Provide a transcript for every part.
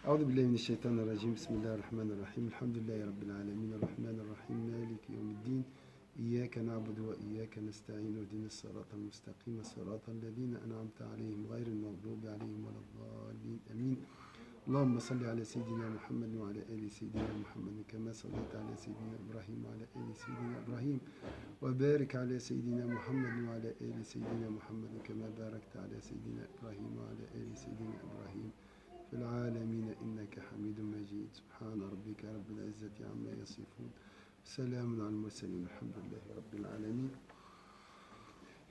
أعوذ بالله من الشيطان الرجيم بسم الله الرحمن الرحيم الحمد لله رب العالمين الرحمن الرحيم مالك يوم الدين إياك نعبد وإياك نستعين اهدنا الصراط المستقيم صراط الذين أنعمت عليهم غير المغضوب عليهم ولا الضالين آمين اللهم صل على سيدنا محمد وعلى آل سيدنا محمد كما صليت على سيدنا إبراهيم وعلى آل سيدنا إبراهيم وبارك على سيدنا محمد وعلى آل سيدنا محمد كما باركت على سيدنا إبراهيم وعلى آل سيدنا إبراهيم في العالمين إنك حميد مجيد سبحان ربك رب العزة عما يصفون سلام على المرسلين الحمد لله رب العالمين.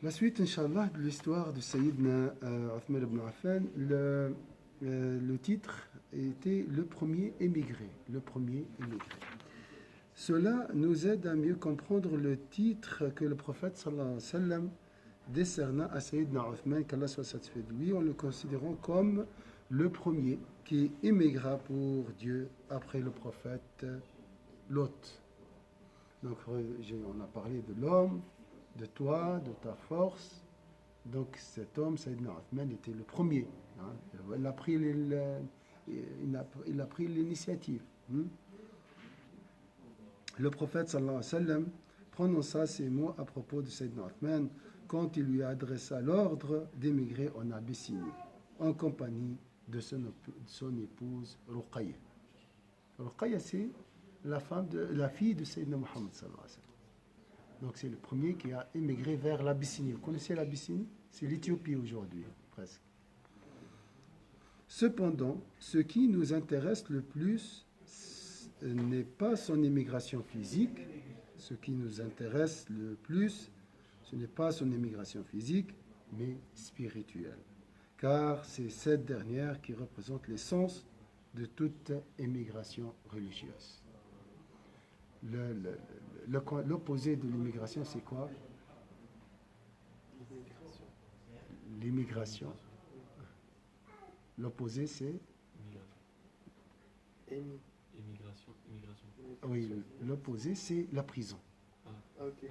La suite, Inch'Allah, de l'histoire de Sayyidina Othman ibn Affan, le titre était Le premier émigré. Le premier émigré. Cela nous aide à mieux comprendre le titre que le prophète sallallahu alayhi wa sallam décerna à Sayyidina Othman, qu'Allah soit satisfait de lui, en le considérant comme le premier qui émigra pour Dieu après le prophète Lot. Donc on a parlé de l'homme, de toi, de ta force. Donc cet homme, Sayyidina Othman, était le premier. Hein. Il a pris l'initiative. Le prophète sallallahu alayhi wa sallam prononça ces mots à propos de Sayyidina Othman quand il lui adressa l'ordre d'émigrer en Abyssinie en compagnie de son épouse Ruqayya. Ruqayya, c'est la fille de Sayyidina Muhammad sallallahu alayhi wa sallam. Donc c'est le premier qui a émigré vers l'Abyssinie. Vous connaissez l'Abyssinie? C'est l'Éthiopie aujourd'hui, presque. Cependant, ce qui nous intéresse le plus n'est pas son émigration physique. Ce qui nous intéresse le plus, ce n'est pas son émigration physique, mais spirituelle. Car c'est cette dernière qui représente l'essence de toute émigration religieuse. L'opposé de l'immigration, c'est quoi? L'immigration. L'opposé, c'est Immigration. Oui, l'opposé, c'est la prison. Ok.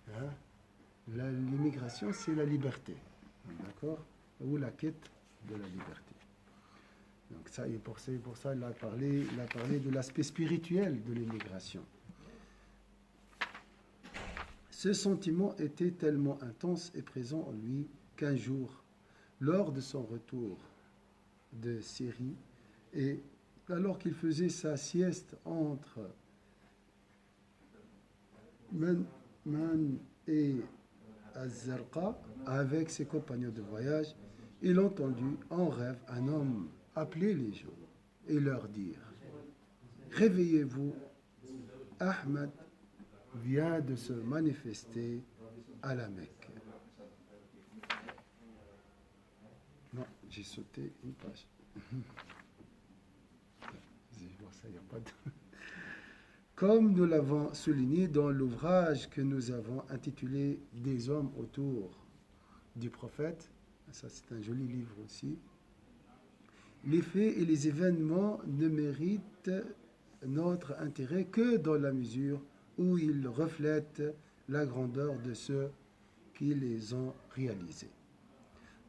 Hein? L'immigration, c'est la liberté. D'accord? Ou la quête de la liberté. Donc ça, et pour ça, il a parlé de l'aspect spirituel de l'immigration. Ce sentiment était tellement intense et présent en lui qu'un jour, lors de son retour de Syrie, et alors qu'il faisait sa sieste entre Man et Az-Zarqa avec ses compagnons de voyage, il entendit en rêve un homme appeler les gens et leur dire: réveillez-vous, Ahmed vient de se manifester à la Mecque. Non, j'ai sauté une page. Ça, y a pas de... Comme nous l'avons souligné dans l'ouvrage que nous avons intitulé Des hommes autour du prophète, ça c'est un joli livre aussi, les faits et les événements ne méritent notre intérêt que dans la mesure où ils reflètent la grandeur de ceux qui les ont réalisés.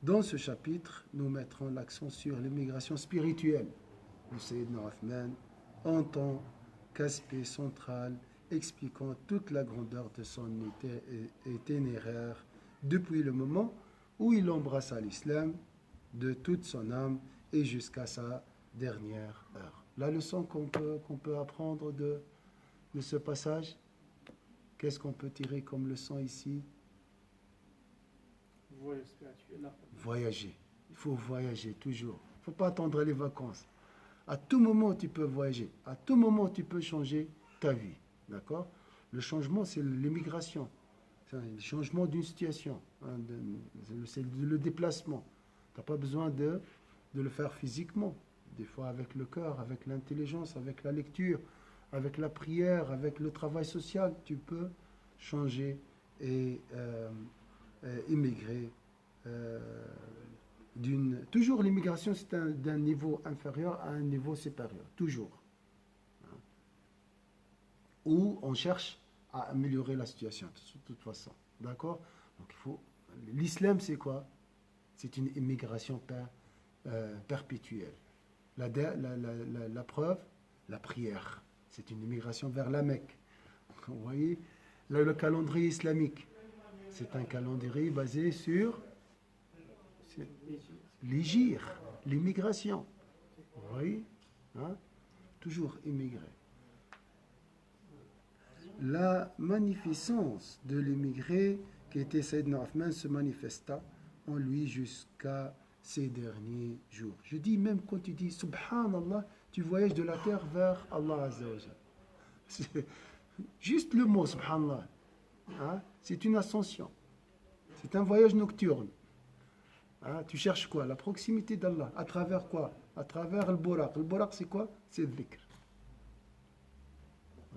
Dans ce chapitre, nous mettrons l'accent sur l'immigration spirituelle de Sayyidina Othman en tant qu'aspect central expliquant toute la grandeur de son itinéraire depuis le moment où il embrassa l'islam de toute son âme et jusqu'à sa dernière heure. La leçon qu'on peut apprendre de ce passage, qu'est-ce qu'on peut tirer comme leçon ici? Voyager. Il faut voyager toujours. Il ne faut pas attendre les vacances. À tout moment, tu peux voyager. À tout moment, tu peux changer ta vie. D'accord? Le changement, c'est l'immigration. C'est le changement d'une situation. C'est le déplacement. Tu n'as pas besoin de le faire physiquement. Des fois avec le cœur, avec l'intelligence, avec la lecture, avec la prière, avec le travail social, tu peux changer et immigrer. Toujours l'immigration, c'est d'un niveau inférieur à un niveau supérieur. Toujours. Où on cherche à améliorer la situation, de toute façon. D'accord? Donc l'islam, c'est quoi? C'est une immigration perpétuelle. La preuve, la prière. C'est une immigration vers la Mecque. Vous voyez, là, le calendrier islamique, c'est un calendrier basé sur l'hégire, l'immigration. Vous voyez, hein? Toujours immigré. La magnificence de l'immigré qui était Sayyidina Othman se manifesta en lui jusqu'à ces derniers jours. Je dis même quand tu dis Subhanallah, tu voyages de la terre vers Allah Azza wa Jal. C'est juste le mot Subhanallah. Hein? C'est une ascension. C'est un voyage nocturne. Hein? Tu cherches quoi? La proximité d'Allah. À travers quoi? À travers le Buraq. Le Buraq, c'est quoi? C'est le dhikr.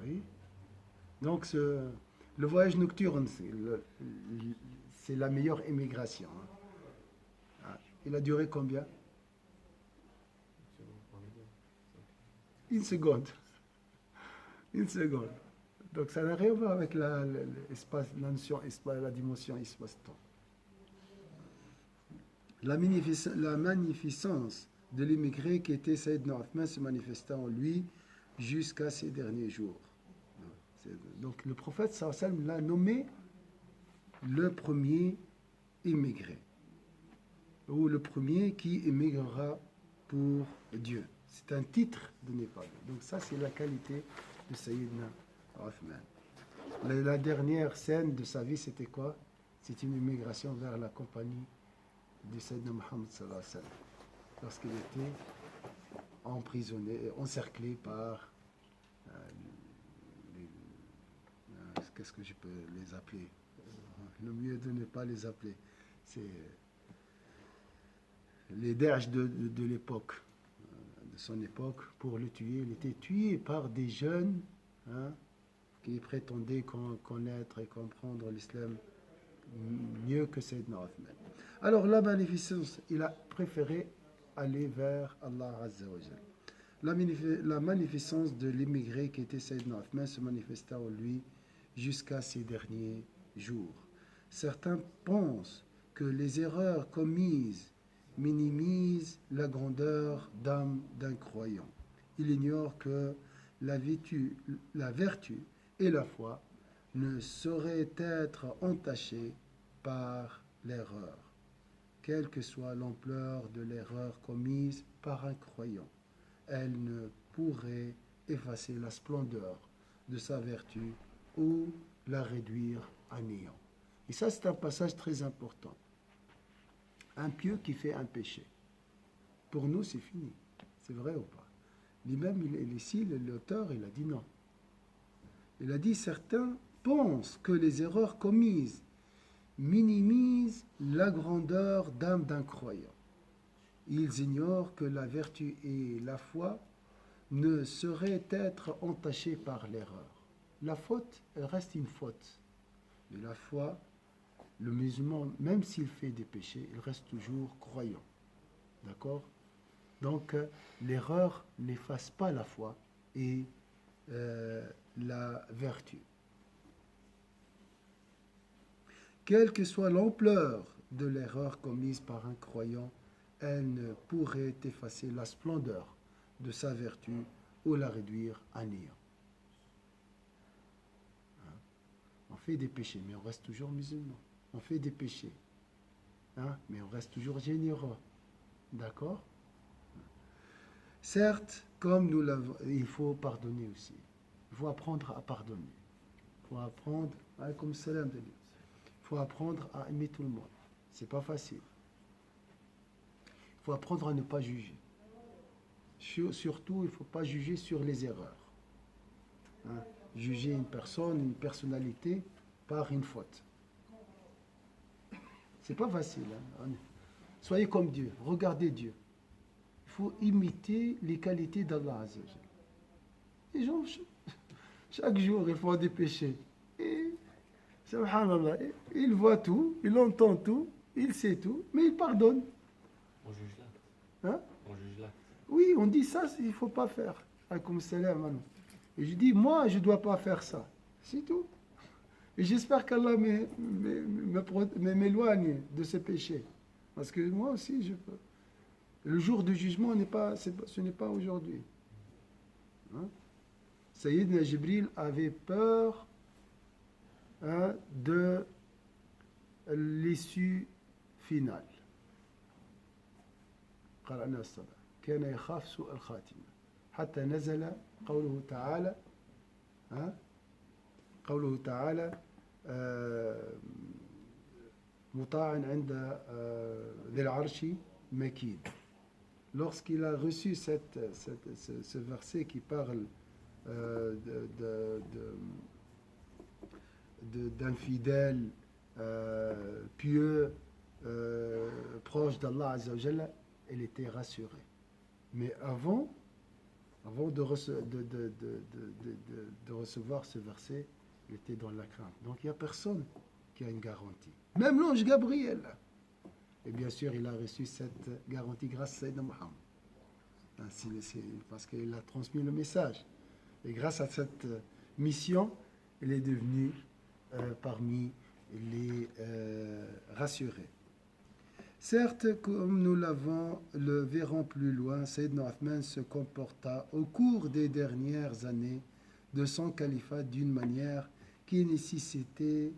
Oui. Donc, le voyage nocturne, c'est la meilleure émigration. Hein. Il a duré combien? Une seconde. Une seconde. Donc, ça n'a rien à voir avec la dimension espace-temps. La magnificence de l'immigré qui était Sayyidina Othman se manifesta en lui jusqu'à ces derniers jours. Donc le prophète sallallahu alayhi wa sallam l'a nommé le premier immigré, ou le premier qui immigrera pour Dieu. C'est un titre donné par Dieu. Donc ça, c'est la qualité de Sayyidina Othman. La dernière scène de sa vie, c'était quoi? C'est une immigration vers la compagnie de Sayyidina Muhammad sallallahu alayhi wa sallam, lorsqu'il était emprisonné, encerclé par qu'est-ce que je peux les appeler? Le mieux de ne pas les appeler. C'est les Daesh de l'époque, de son époque, pour le tuer. Il était tué par des jeunes, hein, qui prétendaient connaître et comprendre l'islam mieux que Sayyidina Othman. Alors la magnificence, il a préféré aller vers Allah Azza wa Jal. La magnificence de l'immigré qui était Sayyidina Othman se manifesta en lui jusqu'à ces derniers jours. Certains pensent que les erreurs commises minimisent la grandeur d'âme d'un croyant. Ils ignorent que la vertu et la foi ne sauraient être entachées par l'erreur, quelle que soit l'ampleur de l'erreur commise par un croyant. Elle ne pourrait effacer la splendeur de sa vertu ou la réduire à néant. Et ça, c'est un passage très important. Un pieux qui fait un péché, pour nous, c'est fini. C'est vrai ou pas? Lui-même, ici, l'auteur, il a dit non. Il a dit, certains pensent que les erreurs commises minimisent la grandeur d'âme d'un croyant. Ils ignorent que la vertu et la foi ne sauraient être entachées par l'erreur. La faute, elle reste une faute. Mais la foi, le musulman, même s'il fait des péchés, il reste toujours croyant. D'accord? Donc, l'erreur n'efface pas la foi et la vertu. Quelle que soit l'ampleur de l'erreur commise par un croyant, elle ne pourrait effacer la splendeur de sa vertu ou la réduire à néant. On fait des péchés, mais on reste toujours musulman. On fait des péchés, hein, mais on reste toujours généreux. D'accord? Certes, comme nous l'avons, il faut pardonner aussi. Il faut apprendre à pardonner. Il faut apprendre, comme salam, il faut apprendre à aimer tout le monde. C'est pas facile. Il faut apprendre à ne pas juger. Surtout, il ne faut pas juger sur les erreurs. Hein? Juger une personne, une personnalité par une faute. C'est pas facile. Hein? Soyez comme Dieu, regardez Dieu. Il faut imiter les qualités d'Allah Azza wa Jal. Les gens, chaque jour, ils font des péchés. Et, subhanallah, il voit tout, il entend tout, il sait tout, mais il pardonne. On juge là. Hein? On juge là. Oui, on dit ça, il ne faut pas faire. Alaykoum salam. Et je dis, moi, je ne dois pas faire ça. C'est tout. Et j'espère qu'Allah m'éloigne de ces péchés. Parce que moi aussi, je peux. Le jour du jugement ce n'est pas aujourd'hui. Hein? Sayyidina Jibril avait peur de l'issue finale. قرأنا الصلاة كان يخاف سوء الخاتمة حتى نزل قوله تعالى مطاع عند ذي العرش مكين. Lorsqu'il a reçu ce verset qui parle d'infidèles pieux proches d'Allah Azza wa Jalla, il était rassuré. Mais avant de recevoir ce verset, il était dans la crainte. Donc il n'y a personne qui a une garantie. Même l'ange Gabriel. Et bien sûr, il a reçu cette garantie grâce à Sayyidina Muhammad. Parce qu'il a transmis le message. Et grâce à cette mission, il est devenu parmi les rassurés. Certes, comme nous le verrons plus loin, Sayyidina Uthman se comporta au cours des dernières années de son califat d'une manière qui nécessitait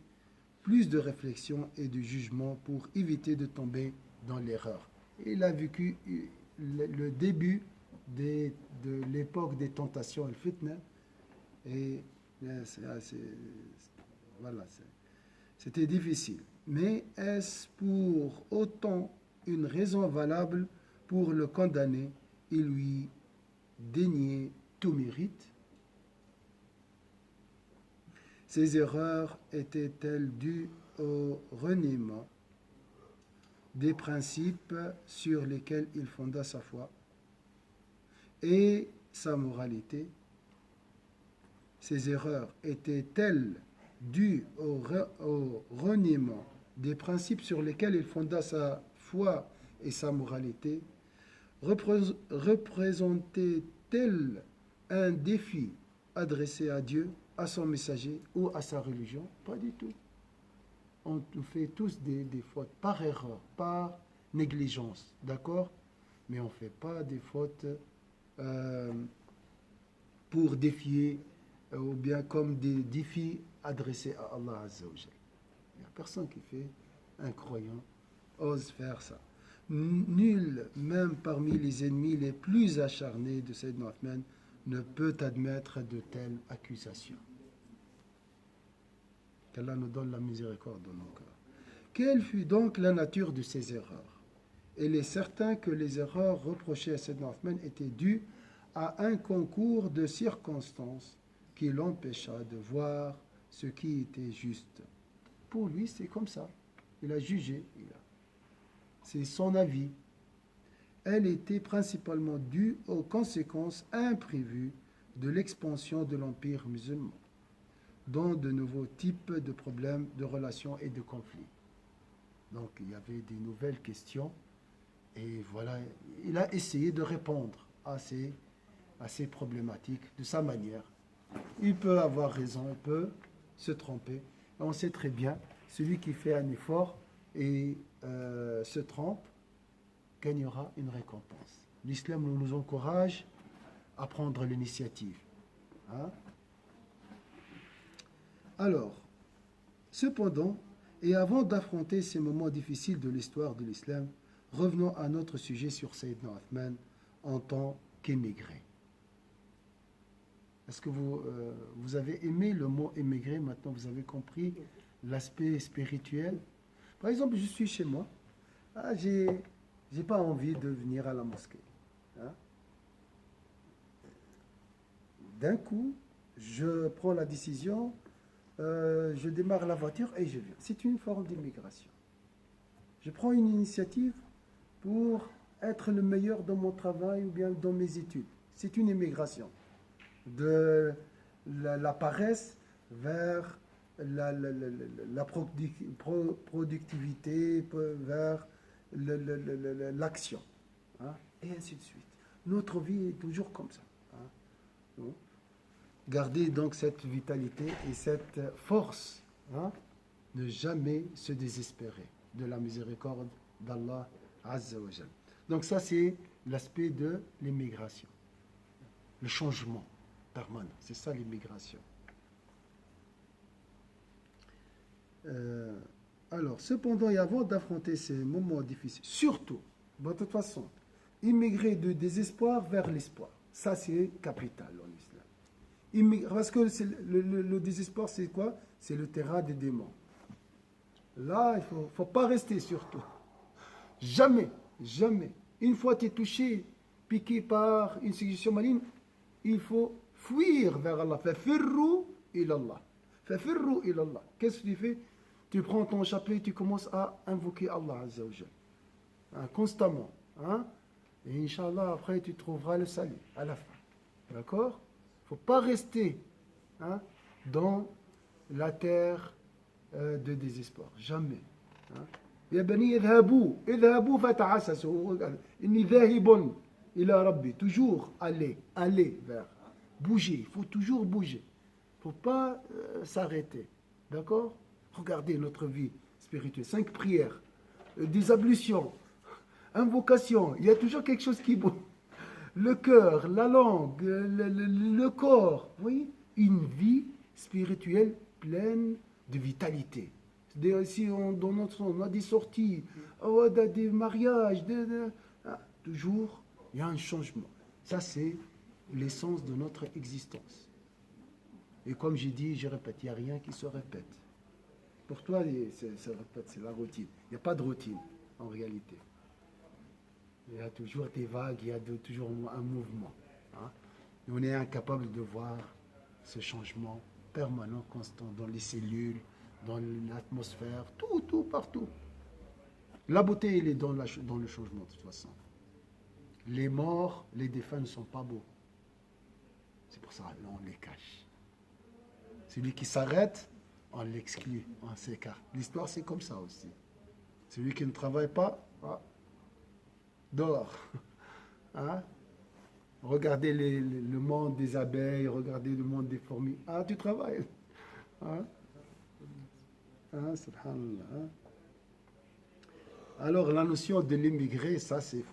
plus de réflexion et de jugement pour éviter de tomber dans l'erreur. Il a vécu le début de l'époque des tentations, le fitna, et c'était difficile. Mais est-ce pour autant une raison valable pour le condamner et lui dénier tout mérite? Ces erreurs étaient-elles dues au reniement des principes sur lesquels il fonda sa foi et sa moralité? Ces erreurs étaient-elles dues au reniement des principes sur lesquels il fonda sa foi et sa moralité? Représentait-elle un défi adressé à Dieu, à son messager ou à sa religion? Pas du tout. On fait tous des fautes par erreur, par négligence, d'accord? Mais on ne fait pas des fautes pour défier ou bien comme des défis adressés à Allah Azza wa Jal. Il n'y a personne qui fait, un croyant, ose faire ça. Nul, même parmi les ennemis les plus acharnés de Sayyidina Uthman, ne peut admettre de telles accusations. Qu'Allah nous donne la miséricorde dans nos cœurs. Quelle fut donc la nature de ces erreurs? Il est certain que les erreurs reprochées à Sayyidina Uthman étaient dues à un concours de circonstances qui l'empêcha de voir ce qui était juste. Pour lui, c'est comme ça. Il a jugé. C'est son avis. Elle était principalement due aux conséquences imprévues de l'expansion de l'empire musulman, dont de nouveaux types de problèmes, de relations et de conflits. Donc il y avait des nouvelles questions et voilà, il a essayé de répondre à ces problématiques de sa manière. Il peut avoir raison, il peut se tromper. Et on sait très bien, celui qui fait un effort et se trompe, gagnera une récompense. L'islam nous encourage à prendre l'initiative. Hein? Alors, cependant, et avant d'affronter ces moments difficiles de l'histoire de l'islam, revenons à notre sujet sur Sayyidina Uthman en tant qu'émigré. Est-ce que vous avez aimé le mot émigré? Maintenant, vous avez compris l'aspect spirituel. Par exemple, je suis chez moi. J'ai pas envie de venir à la mosquée. Hein? D'un coup, je prends la décision, je démarre la voiture et je viens. C'est une forme d'immigration. Je prends une initiative pour être le meilleur dans mon travail ou bien dans mes études. C'est une immigration. De la paresse vers la productivité, vers l'action, hein, et ainsi de suite. Notre vie est toujours comme ça. Hein. Gardez donc cette vitalité et cette force, hein, ne jamais se désespérer de la miséricorde d'Allah Azza wa Jal. Donc ça, c'est l'aspect de l'immigration. Le changement permanent. C'est ça l'immigration. Alors, cependant, et avant d'affronter ces moments difficiles, surtout, de toute façon, immigrer de désespoir vers l'espoir. Ça, c'est capital en islam. Parce que le désespoir, c'est quoi? C'est le terrain des démons. Là, il ne faut pas rester surtout. Jamais, jamais. Une fois tu es touché, piqué par une suggestion maligne, il faut fuir vers Allah. Fafirru ilallah. Fafirru ilallah. Qu'est-ce que tu fais? Tu prends ton chapelet, tu commences à invoquer Allah Azza wa Jal. Constamment. Hein? Et Inch'Allah, après, tu trouveras le salut à la fin. D'accord? Il ne faut pas rester dans la terre de désespoir. Jamais. Ya bani, idhabou fata'assasu. Inni dhahibun ila rabbi. Toujours aller vers. Bouger. Il faut toujours bouger. Il ne faut pas s'arrêter. D'accord? Regardez notre vie spirituelle. 5 prières, des ablutions, invocations. Il y a toujours quelque chose qui bouge. Le cœur, la langue, le corps. Vous voyez? Une vie spirituelle pleine de vitalité. Si dans notre on a des sorties, des mariages, toujours il y a un changement. Ça, c'est l'essence de notre existence. Et comme j'ai dit, je répète, il n'y a rien qui se répète. Pour toi, c'est la routine. Il n'y a pas de routine, en réalité. Il y a toujours des vagues, il y a toujours un mouvement. Et on est incapable de voir ce changement permanent, constant, dans les cellules, dans l'atmosphère, tout, partout. La beauté, elle est dans le changement, de toute façon. Les morts, les défunts ne sont pas beaux. C'est pour ça qu'on les cache. Celui qui s'arrête, on l'exclut, on s'écarte. L'histoire, c'est comme ça aussi. Celui qui ne travaille pas, dehors. Regardez le monde des abeilles, regardez le monde des fourmis. Tu travailles. Subhanallah. Alors, la notion de l'immigré, ça, c'est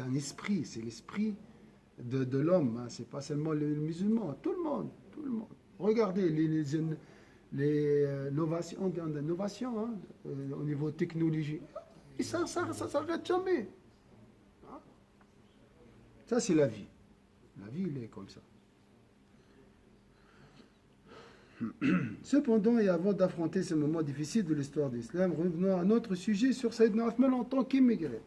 un esprit. C'est l'esprit de l'homme. C'est pas seulement les musulmans. Tout le monde. Regardez les innovations au niveau technologique. Et ça s'arrête jamais. Ça, c'est la vie. La vie, elle est comme ça. Cependant, et avant d'affronter ces moments difficiles de l'histoire de l'islam, revenons à notre sujet sur Sayyidina Othman en tant qu'immigré.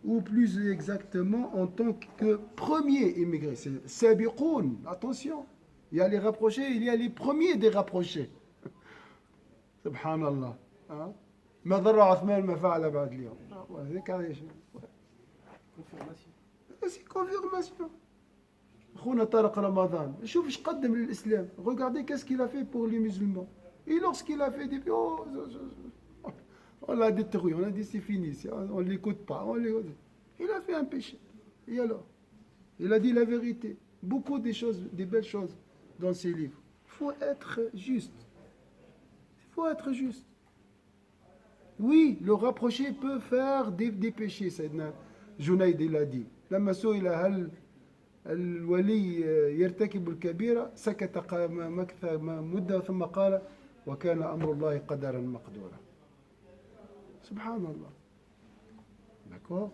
Ou plus exactement, en tant que premier immigré. C'est Sabiqoun, attention. Il y a les rapprochés, il y a les premiers des rapprochés. Subhanallah. ما ضر عثمان ما فعل بعد اليوم. C'est confirmation. خونا طارق رمضان شوف ايش قدم للاسلام. Regardez qu'est-ce qu'il a fait pour les musulmans. Et lorsqu'il a fait des on l'a détruit, on a dit c'est fini, on ne l'écoute pas, il a fait un péché. Et alors? Il a dit la vérité. Beaucoup des belles choses dans ses livres. Il faut être juste. Oui, le rapproché peut faire des péchés, Sayyidina Junayd l'a dit. لما سئل هل الولي يرتكب الكبيرة سكت مكث مدة ثم قال وكان أمر الله قدرا مقدورا. Subhanallah. D'accord?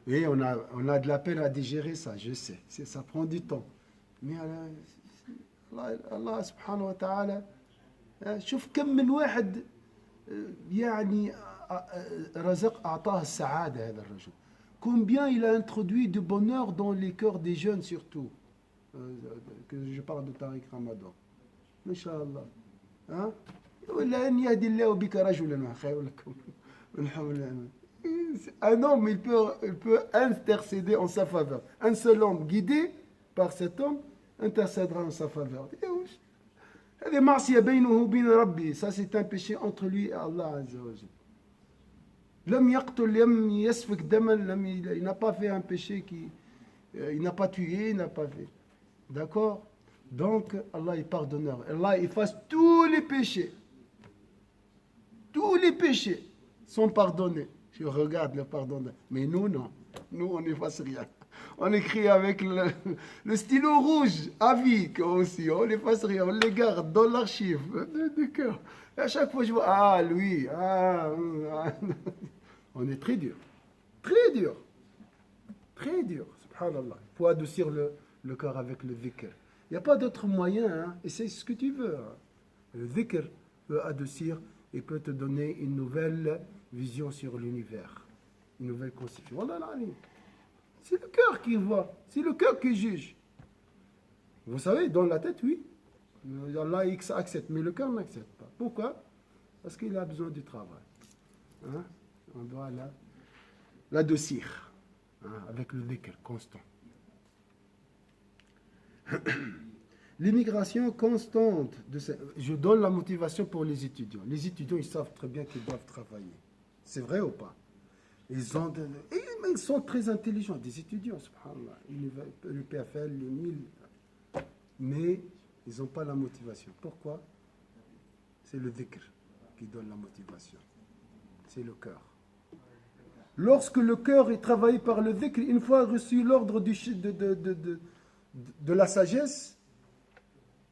Oui, on a de la peine à digérer ça, je sais. Ça prend du temps. Mais Allah subhanahu wa ta'ala شوف كم من واحد يعني رزق أعطاه السعادة هذا الرجل. Combien il a introduit de bonheur dans les cœurs des jeunes surtout. Que je parle de Tariq Ramadan. Inch'Allah. ولا أن يهدي الله بك رجلا خير لكم من حول الأمان. Un homme, il peut intercéder en sa faveur. Un seul homme guidé par cet homme intercédera en sa faveur. هذه معصية بينه وبين ربي. Ça, c'est un péché entre lui et Allah Azza wa Jalla. لم يقتل لم يسفك دما il n'a pas fait un péché il n'a pas tué, il n'a pas fait. D'accord? Donc, Allah est pardonneur. Allah efface tous les péchés. Tous les péchés sont pardonnés. Je regarde le pardon. Mais nous, non. Nous, on n'efface rien. On écrit avec le stylo rouge à vie aussi. On n'efface rien. On les garde dans l'archive du cœur. Et à chaque fois, je vois, ah, lui, ah. On est très dur. Très dur. Très dur. Subhanallah. Il faut adoucir le cœur avec le dhikr. Il n'y a pas d'autre moyen. Hein. Essaye ce que tu veux. Hein. Le dhikr peut adoucir et peut te donner une nouvelle vision sur l'univers. Une nouvelle conception. C'est le cœur qui voit. C'est le cœur qui juge. Vous savez, dans la tête, oui. Allah accepte, mais le cœur n'accepte pas. Pourquoi? Parce qu'il a besoin du travail. Hein? On doit l'adoucir. Hein? Avec le dhikr constant. L'immigration constante. Je donne la motivation pour les étudiants. Les étudiants, ils savent très bien qu'ils doivent travailler. C'est vrai ou pas? Ils sont très intelligents, des étudiants, subhanallah. Le PFL, les 1000. Mais ils n'ont pas la motivation. Pourquoi? C'est le dhikr qui donne la motivation. C'est le cœur. Lorsque le cœur est travaillé par le dhikr, une fois reçu l'ordre de la sagesse,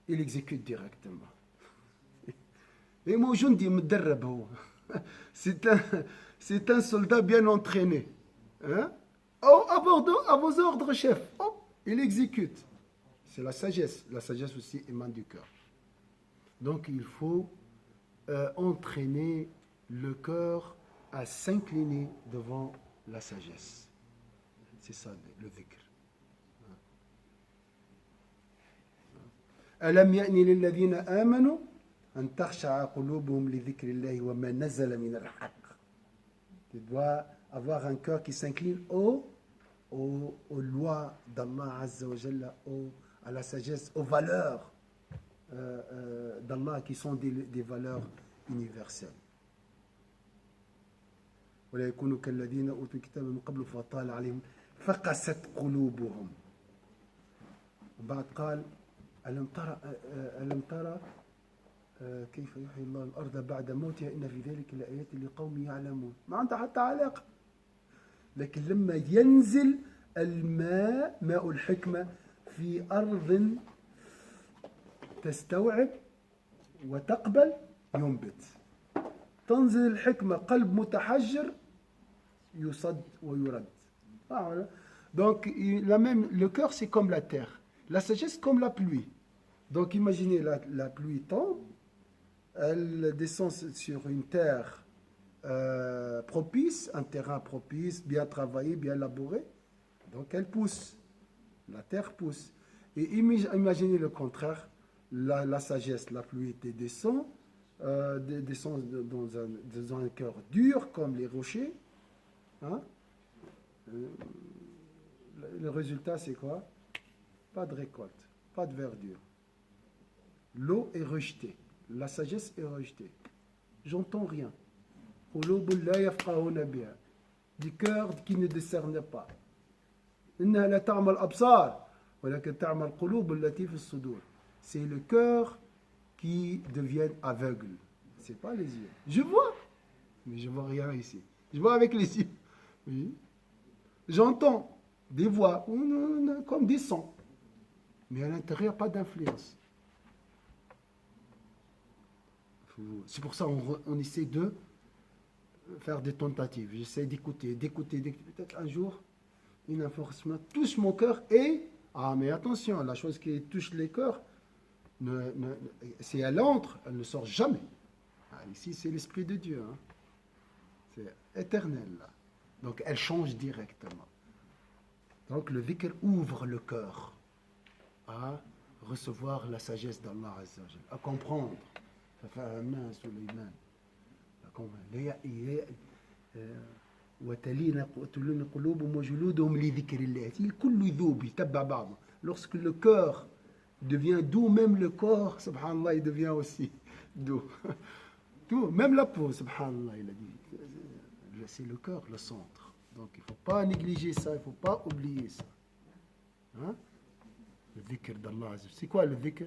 il exécute directement. Et moi, je dis, c'est un soldat bien entraîné. Hein? À vos ordres, chef. Hop, il exécute. C'est la sagesse. La sagesse aussi émane du cœur. Donc, il faut entraîner le cœur à s'incliner devant la sagesse. C'est ça, le dhikr. ألم يأن للذين آمنوا أن تخشع قلوبهم لذكر الله وما نزل من الحق. Tu dois avoir un cœur qui s'incline aux lois d'Allah Azza wa Jalla, à la sagesse, aux valeurs d'Allah qui sont des valeurs universelles. ولا يكونوا كالذين أوتوا الكتاب من قبل فطال عليهم فقست قلوبهم. وبعد قال ألم ترى كيف يحيي الله الأرض بعد موتها إن في ذلك لآيات لقوم يعلمون. ما عندها حتى علاقة. لكن لما ينزل الماء ماء الحكمة في أرض تستوعب وتقبل ينبت. تنزل الحكمة قلب متحجر يصد ويرد. Donc le cœur c'est comme la terre. La sagesse comme la pluie. Donc imaginez la pluie tombe, elle descend sur une terre propice, un terrain propice, bien travaillé, bien labouré. Donc elle pousse, la terre pousse. Et imaginez le contraire, la sagesse, la pluie descend dans un cœur dur comme les rochers. Hein? Le résultat c'est quoi? Pas de récolte, pas de verdure. L'eau est rejetée, la sagesse est rejetée. J'entends rien. Du cœur qui ne discerne pas. C'est le cœur qui devient aveugle. C'est pas les yeux. Je vois, mais je vois rien ici. Je vois avec les yeux. Oui. J'entends des voix comme des sons. Mais à l'intérieur, pas d'influence. C'est pour ça qu'on essaie de faire des tentatives. J'essaie d'écouter. Peut-être un jour, une information touche mon cœur et... Ah, mais attention, la chose qui touche les cœurs, si elle entre, elle ne sort jamais. Ah, ici, c'est l'Esprit de Dieu. Hein. C'est éternel. Là. Donc, elle change directement. Donc, le dhikr ouvre le cœur à recevoir la sagesse d'Allah Azza wa Jalla, à comprendre. Lorsque le cœur devient doux, même le corps, subhanallah, il devient aussi doux. Tout, même la peau, subhanallah, il a dit. C'est le cœur, le centre. Donc il ne faut pas négliger ça, il ne faut pas oublier ça. Hein? Le dhikr d'Allah. C'est quoi le dhikr?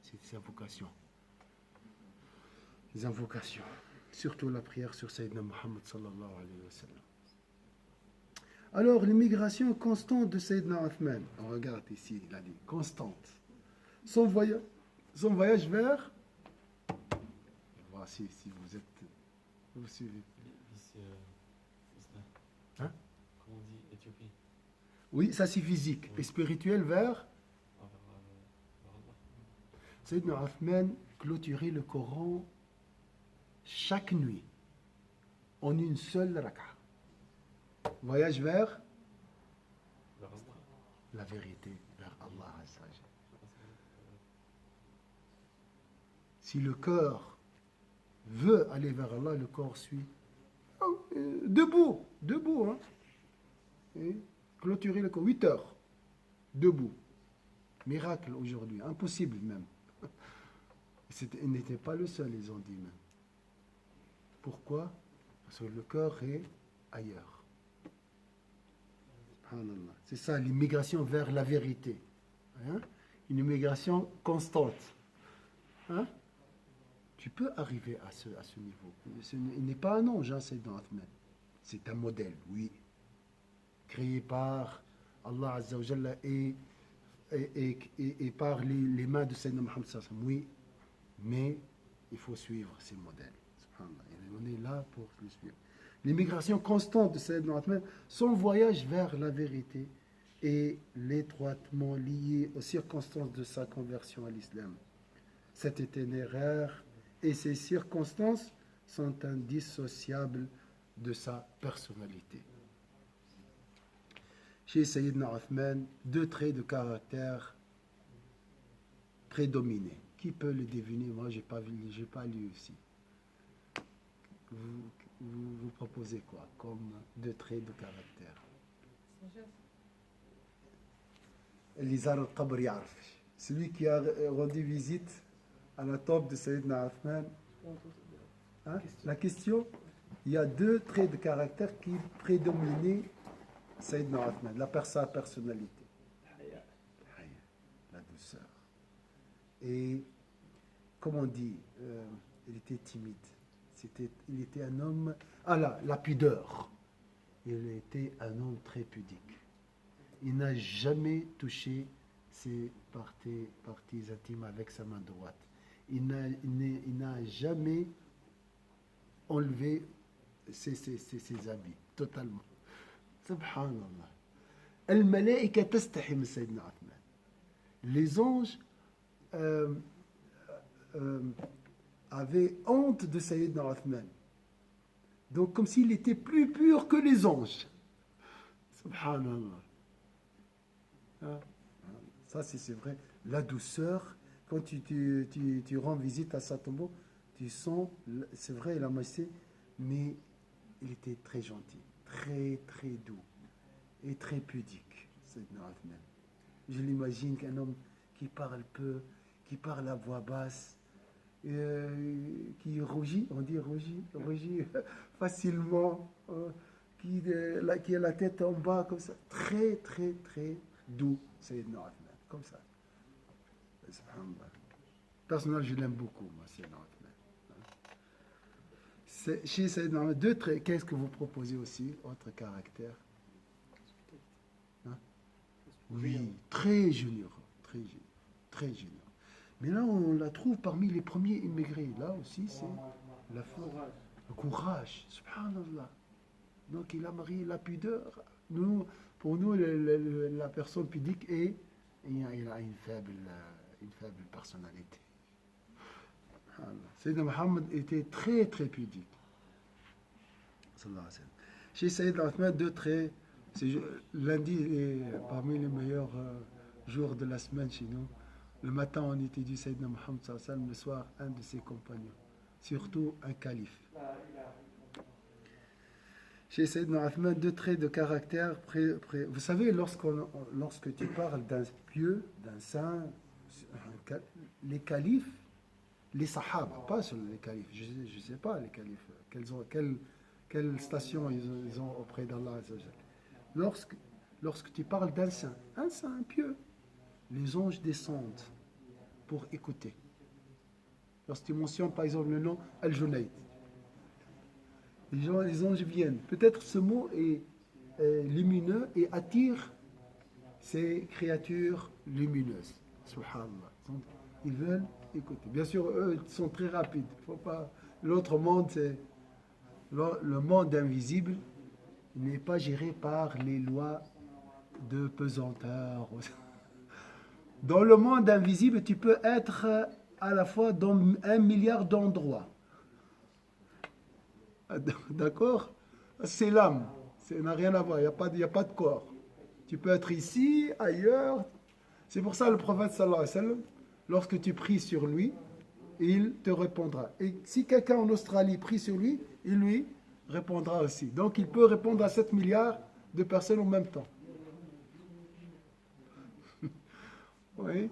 C'est des invocations. Des invocations. surtout la prière sur Sayyidina Muhammad sallallahu alayhi wa sallam. Alors, l'immigration constante de Sayyidina Uthman, on regarde ici, il a dit constante. Son voyage vers, voici si vous suivez. Hein? Comment on dit Éthiopie? Oui, ça c'est physique. Et spirituel vers Allah. Sayyidina Uthman clôturait le Coran chaque nuit en une seule raka. Voyage vers Vers Allah. la vérité, vers Allah Azza wa Jalla. Si le cœur veut aller vers Allah, le corps suit. Debout, hein. Et clôturer le corps, 8 heures, debout. Miracle aujourd'hui, impossible même. Il n'était pas le seul, ils ont dit même. Pourquoi? Parce que le cœur est ailleurs. Subhanallah. C'est ça, l'immigration vers la vérité. Hein? Une immigration constante. Hein? Tu peux arriver à ce niveau. Il n'est pas un ange, hein, Sayyidina Uthman. C'est un modèle, oui. Créé par Allah Azza wa Jalla et par les mains de Sayyidina Muhammad sallallahu alayhi wa sallam, oui. Mais il faut suivre ces modèles. Subhanallah. Et on est là pour le suivre. L'immigration constante de Sayyidina Uthman, son voyage vers la vérité est étroitement lié aux circonstances de sa conversion à l'islam. Cet itinéraire et ces circonstances sont indissociables de sa personnalité. Chez Sayyidina Uthman, 2 traits de caractère prédominés. Qui peut le deviner? Moi, je n'ai pas lu aussi. Vous proposez quoi comme 2 traits de caractère? Elizar al-Qabr Yarf, celui qui a rendu visite à la tombe de Sayyidina Uthman. Hein? La question, il y a 2 traits de caractère qui prédominaient Sayyidina Uthman, sa personnalité. La douceur. Et, comme on dit, il était timide. Il était un homme... Ah là, la pudeur. Il était un homme très pudique. Il n'a jamais touché ses parties intimes avec sa main droite. Il n'a jamais enlevé ses habits, totalement. Subhanallah. Al-Malaika tastahi min Sayyidina Uthman. Les anges avaient honte de Sayyidina Uthman. Donc, comme s'il était plus pur que les anges. Subhanallah. Ça, c'est vrai. La douceur, quand tu rends visite à sa tombeau, tu sens, c'est vrai, la majesté, mais il était très gentil, très, très doux et très pudique, Sayyidina Uthman. Je l'imagine qu'un homme qui parle peu, qui parle à voix basse, qui rougit, on dit rougit facilement, qui a la tête en bas, comme ça, très, très, très doux, Sayyidina Uthman, comme ça. Personnellement, je l'aime beaucoup, moi, Sayyidina Uthman. Chez Sayyidina Uthman, 2 traits, qu'est-ce que vous proposez aussi, autre caractère? Hein? Oui, très généreux, très généreux. Mais là, on la trouve parmi les premiers immigrés. Là aussi, c'est la foi, le courage. Subhanallah. Donc, il a marié la pudeur. Pour nous, la personne pudique il a une faible personnalité. Sayyidina Muhammad était très, très pudique. Chez Sayyidina Uthman, 2 traits. Lundi est parmi les meilleurs jours de la semaine chez nous. Le matin, on étudie Sayyidina Muhammad sallallahu alayhi wa sallam, le soir, un de ses compagnons, surtout un calife. Chez Sayyidina Uthman, 2 traits de caractère. Vous savez, lorsque tu parles d'un pieux, d'un saint, les califes, les sahaba, pas seulement les califes, je ne sais pas les califes, quelle station ils ont auprès d'Allah. Lorsque tu parles d'un saint, un pieux, les anges descendent pour écouter. Lorsque tu mentionnes par exemple le nom Al-Junayd, Les anges viennent. Peut-être ce mot est lumineux et attire ces créatures lumineuses. Subhanallah. Ils veulent écouter. Bien sûr, eux, ils sont très rapides. Faut pas... L'autre monde, c'est le monde invisible, n'est pas géré par les lois de pesanteur. Dans le monde invisible, tu peux être à la fois dans 1 milliard d'endroits. D'accord? C'est l'âme. Ça n'a rien à voir. Il n'y a pas de corps. Tu peux être ici, ailleurs. C'est pour ça le prophète sallallahu alayhi wa sallam, lorsque tu pries sur lui, il te répondra. Et si quelqu'un en Australie prie sur lui, il lui répondra aussi. Donc il peut répondre à 7 milliards de personnes en même temps. Oui.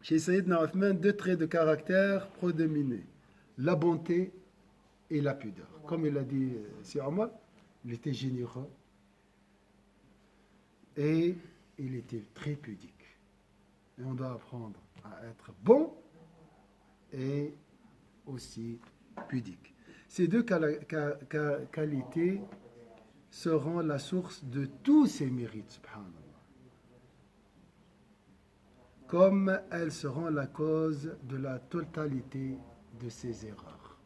Chez Sayyidina Uthman, 2 traits de caractère prédominaient. La bonté et la pudeur. Comme il a dit sur Omar, il était généreux et il était très pudique. Et on doit apprendre à être bon et aussi pudique. Ces deux qualités seront la source de tous ses mérites, subhanallah. Comme elles seront la cause de la totalité de ses erreurs.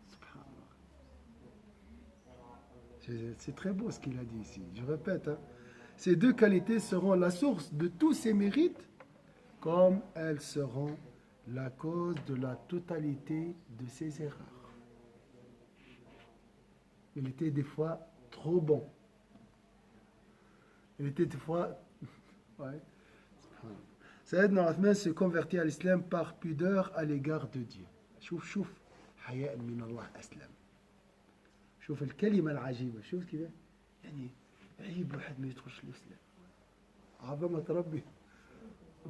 C'est très beau ce qu'il a dit ici. Je répète, hein. Ces deux qualités seront la source de tous ses mérites, comme elles seront la cause de la totalité de ses erreurs. Il était des fois trop bon. Il était des fois... Ouais. Sayyidina Uthman se convertit à l'islam par pudeur à l'égard de Dieu. شوف حياء من الله أسلم. شوف الكلمة العجيبة. شوف كذا يعني عيب واحد ما يدخلش الإسلام. عظمة ربي.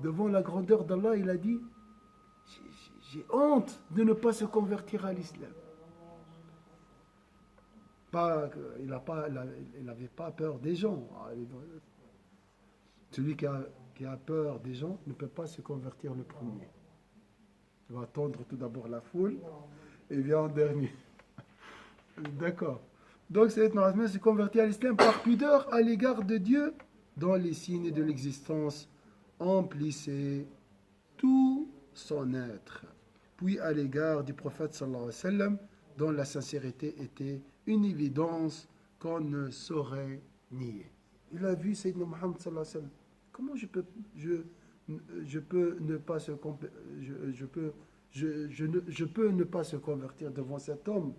Devant la grandeur d'Allah, il a dit j'ai honte de ne pas se convertir à l'islam. Il n'avait pas peur des gens. Celui qui a peur des gens ne peut pas se convertir le premier. Il va attendre tout d'abord la foule et vient en dernier. D'accord. Donc, Sayyidina Uthman se convertit à l'islam par pudeur à l'égard de Dieu, dont les signes de l'existence emplissaient tout son être. Puis à l'égard du prophète sallallahu alayhi wa sallam, dont la sincérité était une évidence qu'on ne saurait nier. Il a vu Sayyidina Muhammad sallallahu alayhi wa sallam. Comment je peux ne pas je peux ne pas se convertir devant cet homme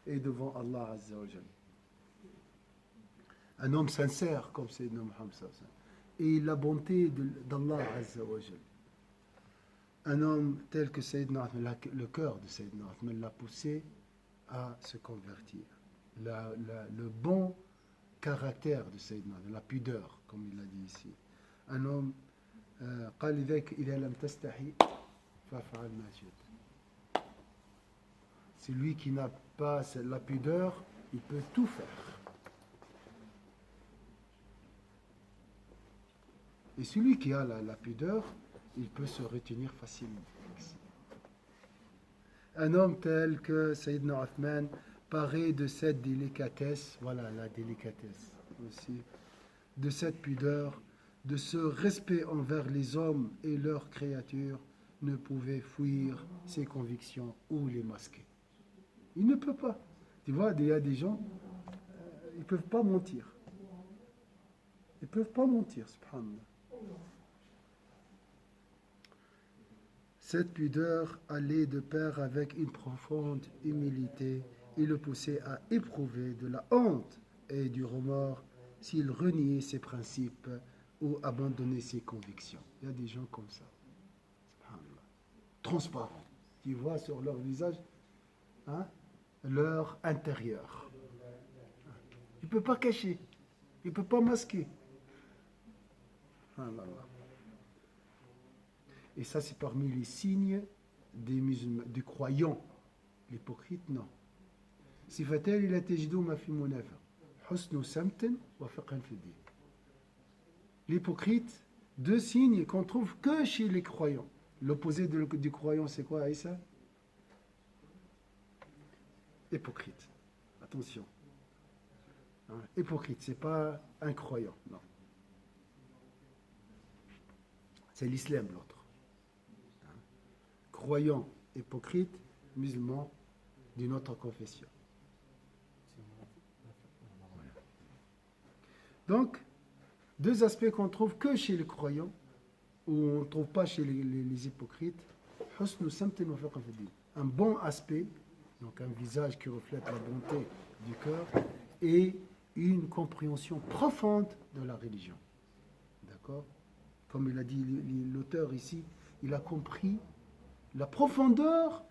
et devant Allah Azza wa Jal. Un homme sincère comme Sayyidina Muhammad sallallahu alayhi wa sallam. Et la bonté d'Allah Azza wa Jal. Un homme tel que Sayyidina Uthman, le cœur de Sayyidina Uthman l'a poussé à se convertir. Le bon caractère de Sayyidina Uthman, la pudeur, comme il l'a dit ici. Un homme قال لذلك إذا لم تستحي فافعل ما شئت. Celui qui n'a pas la pudeur, il peut tout faire. Et celui qui a la pudeur, il peut se retenir facilement. Un homme tel que Sayyidina Uthman paraît de cette délicatesse, voilà la délicatesse aussi, de cette pudeur, de ce respect envers les hommes et leurs créatures, ne pouvait fuir ses convictions ou les masquer. Il ne peut pas. Tu vois, il y a des gens, ils ne peuvent pas mentir. Ils ne peuvent pas mentir, subhanallah. Cette pudeur allait de pair avec une profonde humilité et le poussait à éprouver de la honte et du remords s'il reniait ses principes ou abandonnait ses convictions. Il y a des gens comme ça. Transparents. Tu vois sur leur visage leur intérieur. Il ne peut pas cacher. Il ne peut pas masquer. Et ça, c'est parmi les signes des musulmans, des croyants. L'hypocrite, non. صفتان لا تجدهما في منافق حسن سمت وفقه في الدين. L'hypocrite, 2 signes qu'on trouve que chez les croyants. L'opposé du croyant, c'est quoi, Aïssa? hypocrite. Attention. Hein, hypocrite, ce n'est pas un croyant, non. C'est l'islam l'autre. Hein, croyant, hypocrite, musulman d'une autre confession. Donc, deux aspects qu'on trouve que chez les croyants, ou on ne trouve pas chez les hypocrites. Un bon aspect, donc un visage qui reflète la bonté du cœur, et une compréhension profonde de la religion. D'accord? Comme il a dit l'auteur ici, il a compris la profondeur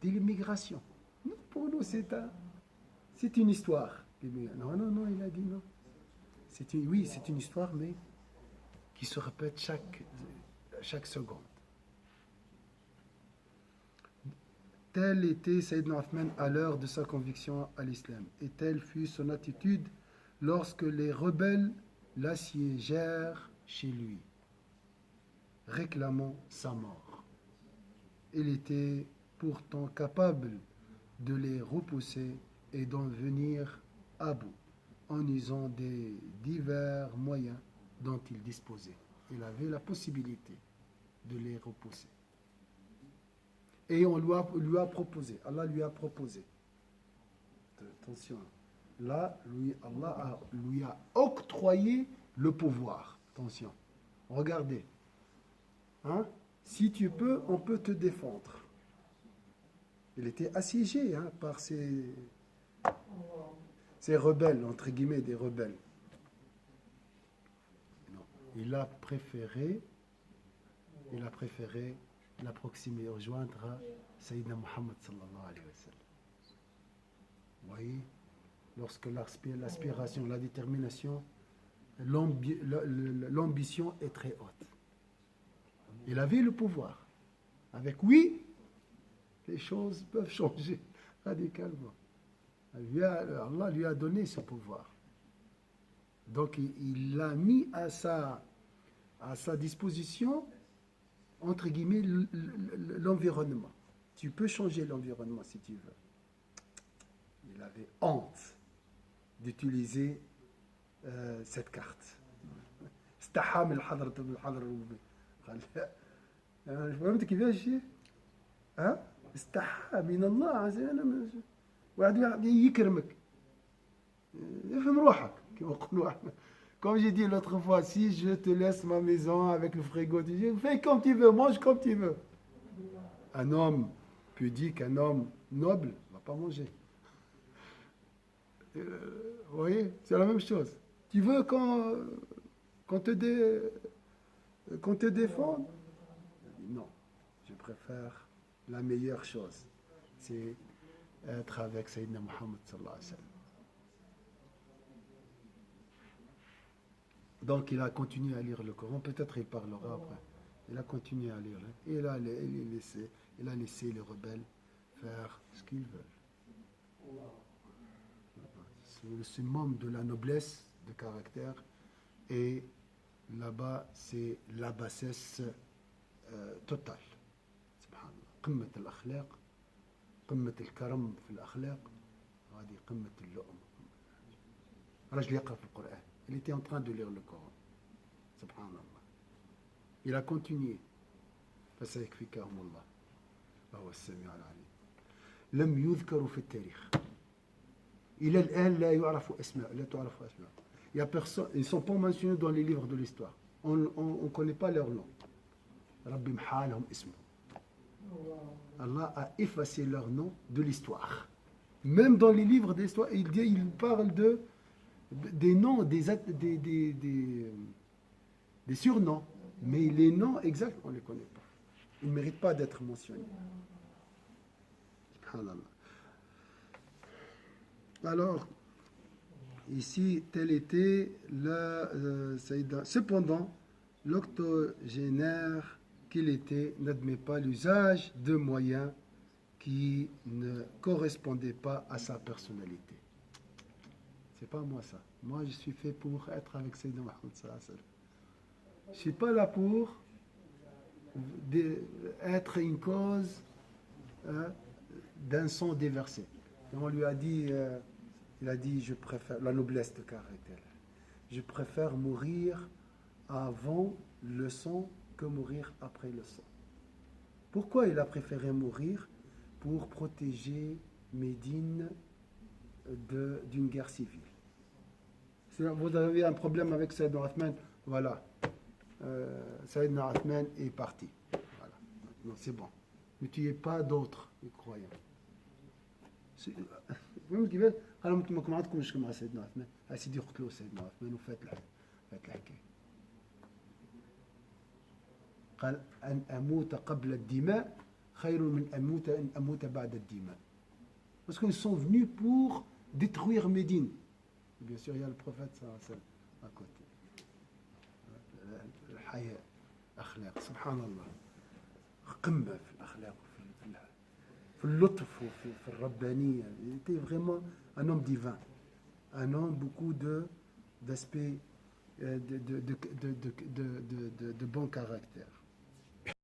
de l'immigration. Pour nous, c'est une histoire. Non, il a dit non. Oui, c'est une histoire, mais qui se répète chaque seconde. Tel était Sayyidina Othman à l'heure de sa conviction à l'islam, et telle fut son attitude lorsque les rebelles l'assiégèrent chez lui, réclamant sa mort. Il était pourtant capable de les repousser et d'en venir à bout, en usant des divers moyens dont il disposait. Il avait la possibilité de les repousser. Et on lui a proposé, Allah lui a proposé. Attention, là, Allah lui a octroyé le pouvoir. Attention, regardez. Hein? Si tu peux, on peut te défendre. Il était assiégé par ces rebelles, entre guillemets, des rebelles. Non. Il a préféré l'approximer, rejoindre Sayyidina Muhammad sallallahu alayhi wa sallam. Vous voyez, lorsque l'aspiration, la détermination, l'ambition est très haute. Il avait le pouvoir. Avec oui, les choses peuvent changer radicalement. Allah lui a donné ce pouvoir. Donc il l'a mis à sa disposition, entre guillemets, l'environnement. Tu peux changer l'environnement si tu veux. Il avait honte d'utiliser cette carte. استحام الحضرة بالحضرة الربوبية. فهمت كيفاش شيء؟ ها؟ استحى من الله عز وجل. واحد يكرمك. افهم روحك كما يقولوا احنا. Comme j'ai dit l'autre fois, si je te laisse ma maison avec le frigo, tu dis, fais comme tu veux, mange comme tu veux. Un homme pudique, un homme noble, ne va pas manger. Vous voyez, c'est la même chose. Tu veux qu'on te défende? Non, je préfère la meilleure chose. C'est être avec Sayyidina Muhammad sallallahu alayhi wa sallam. Donc il a continué à lire le Coran, peut-être il parlera après. Il a continué à lire. Et il a laissé les rebelles faire ce qu'ils veulent. C'est le summum de la noblesse de caractère. Et là-bas, c'est la bassesse totale. Subhanallah. قمة الأخلاق قمة الكرم في الأخلاق هذه قمة اللؤم. رجل يقرأ في القرآن. Il était en train de lire le Coran. Subhanallah. Il a continué. فسيكفيكهم الله وهو السميع العليم. لم يذكروا في التاريخ. إلى الآن لا يعرف أسماء. لا تعرف أسماء. Il y a personne. Ils ne sont pas mentionnés dans les livres de l'histoire. On ne connaît pas leur nom. ربي محالهم اسمه. Allah a effacé leur nom de l'histoire. Même dans les livres d'histoire, il parle des noms, des surnoms, mais les noms exacts, on ne les connaît pas. Ils ne méritent pas d'être mentionnés. Alors, ici, tel était le Saïda. Cependant, l'octogénaire qu'il était n'admet pas l'usage de moyens qui ne correspondaient pas à sa personnalité. C'est pas moi ça. Moi, je suis fait pour être avec Sayyidina Muhammad sallallahu alayhi wa sallam. Je ne suis pas là pour être une cause d'un sang déversé. Et on lui a dit, il a dit, je préfère, la noblesse de caractère, je préfère mourir avant le sang que mourir après le sang. Pourquoi il a préféré mourir? Pour protéger Médine d'une guerre civile. Si vous avez un problème avec Sayyidina Othman, voilà. Sayyidina Othman est parti. Voilà. Non, c'est bon. Ne tuez pas d'autres croyants. فهمت كيفاش؟ قالوا انتم ما عندكم مشكل مع سيدنا عثمان، سيدي قتلوا سيدنا عثمان وفات الحكايه. قال ان اموت قبل الدماء خير من ان اموت بعد الدماء. Parce qu'ils sont venus pour détruire Médine. Bien sûr, il y a le prophète à côté. الحياة أخلاق سبحان الله قمة في الأخلاق في اللطف وفي الربانية. Il était vraiment un homme divin, un homme beaucoup d'aspects de bon caractère.